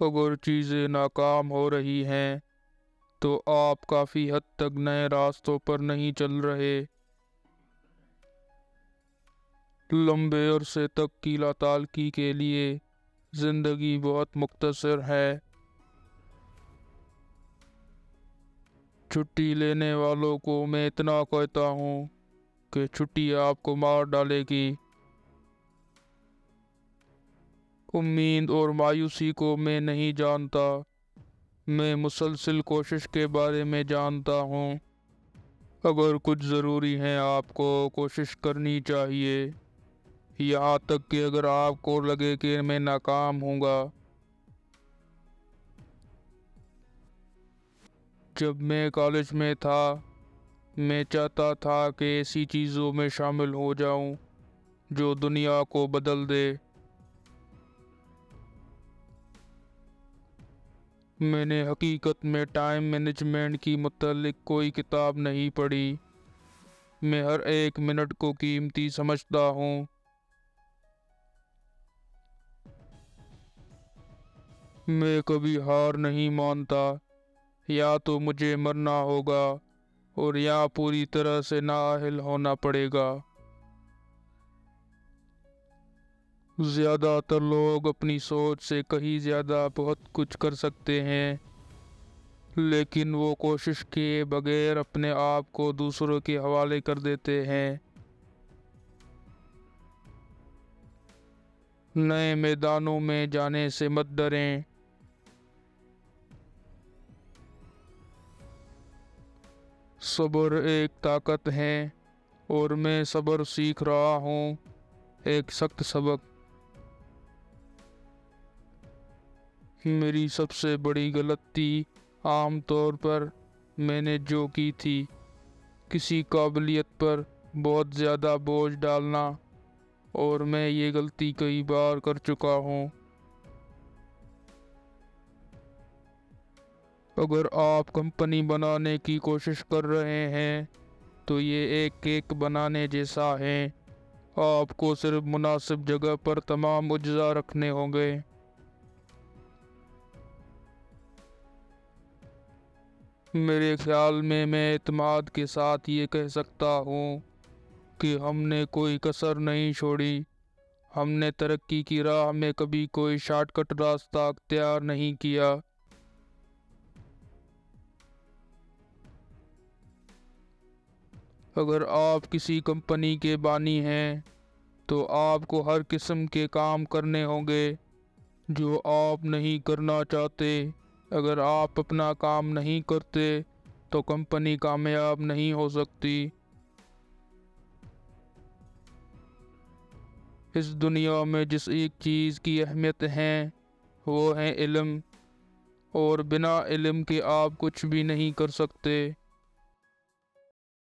اگر چیزیں ناکام ہو رہی ہیں تو آپ کافی حد تک نئے راستوں پر نہیں چل رہے۔ لمبے عرصے تک کی لاتعلقی کے لیے زندگی بہت مختصر ہے۔ چھٹی لینے والوں کو میں اتنا کہتا ہوں کہ چھٹی آپ کو مار ڈالے گی۔ امید اور مایوسی کو میں نہیں جانتا، میں مسلسل کوشش کے بارے میں جانتا ہوں۔ اگر کچھ ضروری ہے آپ کو کوشش کرنی چاہیے، یہاں تک کہ اگر آپ کو لگے کہ میں ناکام ہوں گا۔ جب میں کالج میں تھا، میں چاہتا تھا کہ ایسی چیزوں میں شامل ہو جاؤں جو دنیا کو بدل دے۔ میں نے حقیقت میں ٹائم مینجمنٹ کی متعلق کوئی کتاب نہیں پڑھی۔ میں ہر ایک منٹ کو قیمتی سمجھتا ہوں۔ میں کبھی ہار نہیں مانتا۔ یا تو مجھے مرنا ہوگا اور یا پوری طرح سے نااہل ہونا پڑے گا۔ زیادہ تر لوگ اپنی سوچ سے کہیں زیادہ بہت کچھ کر سکتے ہیں، لیکن وہ کوشش کیے بغیر اپنے آپ کو دوسروں کے حوالے کر دیتے ہیں۔ نئے میدانوں میں جانے سے مت ڈریں۔ صبر ایک طاقت ہے اور میں صبر سیکھ رہا ہوں، ایک سخت سبق۔ میری سب سے بڑی غلطی عام طور پر میں نے جو کی تھی، کسی قابلیت پر بہت زیادہ بوجھ ڈالنا، اور میں یہ غلطی کئی بار کر چکا ہوں۔ اگر آپ کمپنی بنانے کی کوشش کر رہے ہیں تو یہ ایک کیک بنانے جیسا ہے۔ آپ کو صرف مناسب جگہ پر تمام اجزاء رکھنے ہوں گے۔ میرے خیال میں اعتماد کے ساتھ یہ کہہ سکتا ہوں کہ ہم نے کوئی کسر نہیں چھوڑی۔ ہم نے ترقی کی راہ میں کبھی کوئی شارٹ کٹ راستہ اختیار نہیں کیا۔ اگر آپ کسی کمپنی کے بانی ہیں تو آپ کو ہر قسم کے کام کرنے ہوں گے جو آپ نہیں کرنا چاہتے۔ اگر آپ اپنا کام نہیں کرتے تو کمپنی کامیاب نہیں ہو سکتی۔ اس دنیا میں جس ایک چیز کی اہمیت ہے وہ ہے علم، اور بنا علم کے آپ کچھ بھی نہیں کر سکتے۔